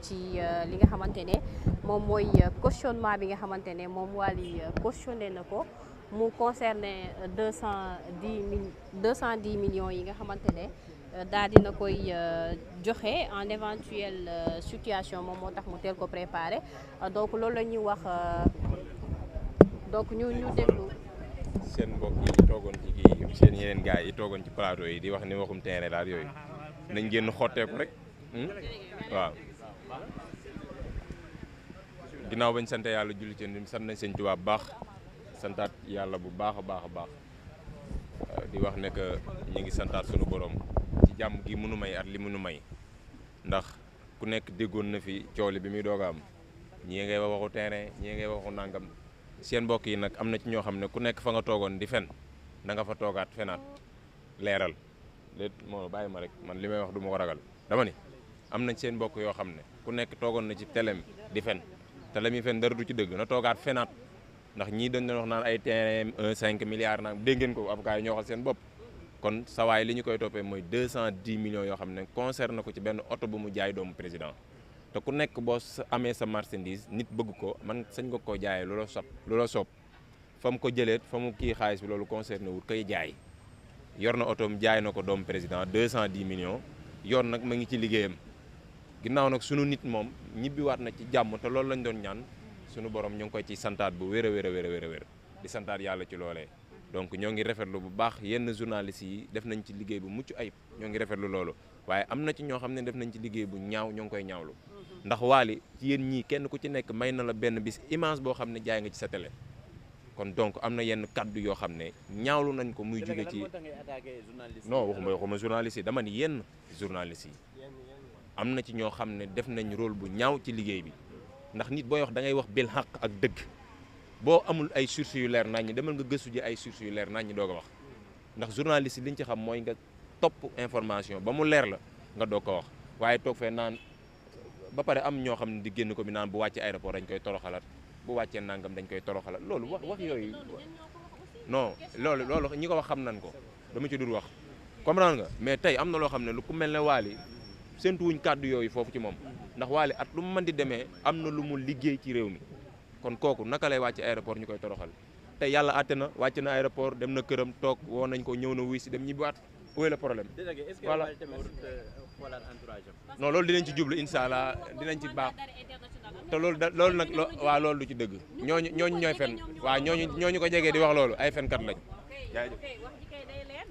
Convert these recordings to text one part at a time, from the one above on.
ci li nga xamante ne moom mooy cautionnement bi nga xamante ne moom Wally cautionné na ko mu concerné 210 millions yi nga xamante ne daal dina koy joxe en éventuelle situation moom moo tax mu teel ko préparé donc loolu la ñuy wax donc ñu déglu. seen mbokk yi toogoon ci kii seen yeneen gars yi toogoon ci plateau yi di wax ni waxum terrain daal yooyu nañ génn xotteeku rek waaw. ginnaaw bañ sant yàlla julli ci sant nañ sëñ Tuubaa bu baax santaat yàlla bu baax a baax di wax ne que ñu ngi santaat sunu borom ci jàmm gi mënu may at li mënu may ndax ku nekk déggoon na fi cooli bi muy doog a am ñii ngay waxu terrain ñii ngay waxu nangam seen mbokk yi nag am na ci ñoo xam ne ku nekk fa nga toogoon di fen da nga fa toogaat fenaat leeral léet moo bàyyi ma rek man li may wax du ma ko ragal dama ni am nañ seen mbokk yoo xam ne ku nekk toogoon na ci telem di fen te la muy fen dara du ci dëgg na toogaat fenaat ndax ñii dañ doon wax naan ay terrain 1,5 milliards naan dégg ngeen ko avocat yi ñoo xal seen bopp kon sawaay li ñu koy toppee mooy 210 millions yoo xam ne concerne ko ci benn oto bu mu jaay doomu président te ku nekk boo amee sa marchandise nit bëgg ko man sañ nga koo jaayee loola soob fa mu ko jëleet fa mu kii xaalis bi loolu concerné wul koy jaay yor na otoom jaay na ko doomu président 210 millions yoon nag ma ngi ci liggéeyam ginnaaw nag sunu nit moom ñibbiwaat na ci jàmm te loolu lañ doon ñaan sunu borom ñu ngi koy ci santaat bu wér a wér di santaat yàlla ci loolee donc ñoo ngi rafetlu bu baax yenn journalistes yi def nañ ci liggéey bu mucc ayib ñoo ngi rafetlu loolu waaye am na ci ñoo xam ne def nañ ci liggéey bu ñaaw ñoo ngi koy ñaawlu ndax Wally ci yéen ñii kenn ku ci nekk may na la benn bis image boo xam ne jaay nga ci sa télé kon donc am na yenn kaddu yoo xam ne ñaawlu nañ ko muy jóge ci non waxuma journalistes yi dama ni yenn journalistes yi am na ci ñoo xam ne def nañ rôle bu ñaaw ci liggéey bi ndax nit booy wax da ngay wax bil xaq ak dëgg boo amul ay sources yu leer nañ ñi demal nga gëstu ji ay sources yu leer nañ ñi doog a wax ndax journaliste yi liñ ci xam mooy nga topp information ba mu leer la nga doog ko wax waaye toog fee naan ba pare am ñoo xam ne di génn ko bi naan bu wàccee aéroport dañ koy toroxalat bu wàccee nangam dañ koy toroxalat loolu wax yooyu non loolu ñi ko wax xam nañ ko dama ci dul wax comprendre nga mais tey am na loo xam ne lu ku mel ne Wally séntu wuñ kàddu yooyu foofu ci moom ndax Wally at lu mu mën di demee am na lu mu liggéey ci réew mi kon kooku naka lay wàcc aéroport ñu koy toroxal te yàlla àtte na wàcc na aéroport dem na këram toog woo nañ ko ñëw na wuy si dem ñibbiwaat où est le problème voilà non loolu dinañ ci jublu incha allah dinañ ci baax te loolu nag waaw loolu du ci dëgg ñooñu ñooy fen waaw ñooñu ko jegee di wax loolu ay fenkat lañ jaajëf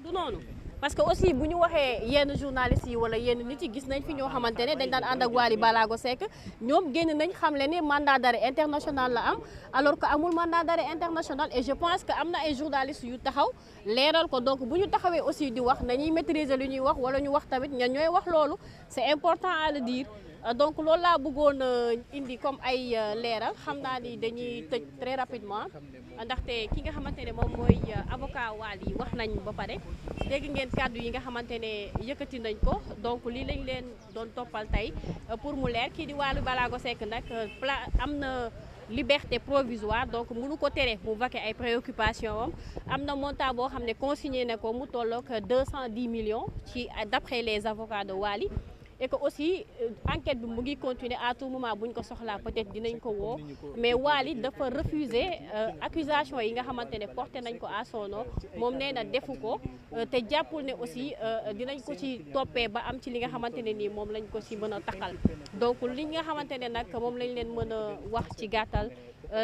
du noonu parce que aussi bu ñu waxee yenn journalistes yi wala yenn nit yi gis nañ fi ñoo xamante ne dañ daan ànd ak Wally Ballago Seck ñoom génn nañ xam le ne mandat d'arrêt international la am alors que amul mandat d'arrêt international et je pense que am na ay journalistes yu taxaw leeral ko donc bu ñu taxawee aussi di wax nañuy maîtriser lu ñuy wax wala ñu wax tamit ñan ñooy wax loolu c'est important à le dire donc loolu laa bëggoon indi comme ay leeral xam naa ni dañuy tëj très rapidement ndaxte ki nga xamante ne moom mooy avocat Wally yi wax nañ ba pare dégg ngeen kàddu yi nga xamante ne yëkkati nañ ko donc lii lañ leen doon toppal tey pour mu leer kii di Wally Ballago Seck nag am na liberté provisoire donc mënu ko tere mu vaquer ay préoccupations am na montant boo xam ne consigné na ko mu tolloog 210 millions ci d'après les avocats de Wally et que aussi enquête bi mu ngi continuer à tout moment bu ñu ko soxlaa peut-être dinañ ko woo mais Wally dafa refuser accusation yi nga xamante ne porté nañ ko à son nom moom nee na defu ko te jàppul ne aussi dinañ ko ci toppee ba am ci li nga xamante ne nii moom lañ ko ci mën a taxal donc li nga xamante ne nag moom lañ leen mën a wax ci gàttal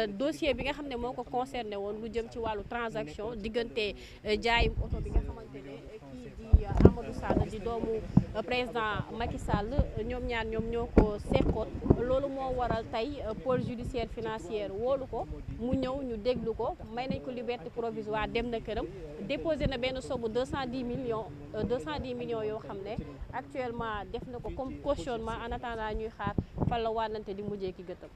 dossier bi nga xam ne moo ko concerné woon lu jëm ci wàllu transaction diggante jaayum oto bi nga xamante ne kii di Amadou Sall di doomu président Macky Sall ñoom ñaar ñoom ñoo ko sekkoon loolu moo waral tey pôle judiciaire financière woolu ko mu ñëw ñu déglu ko may nañ ko liberté provisoire dem na këram déposé na benn somme 210 millions yoo xam ne actuellement def na ko comme cautionnement en attendant ñuy xaar fan la wànnante di mujjee ki gëtëm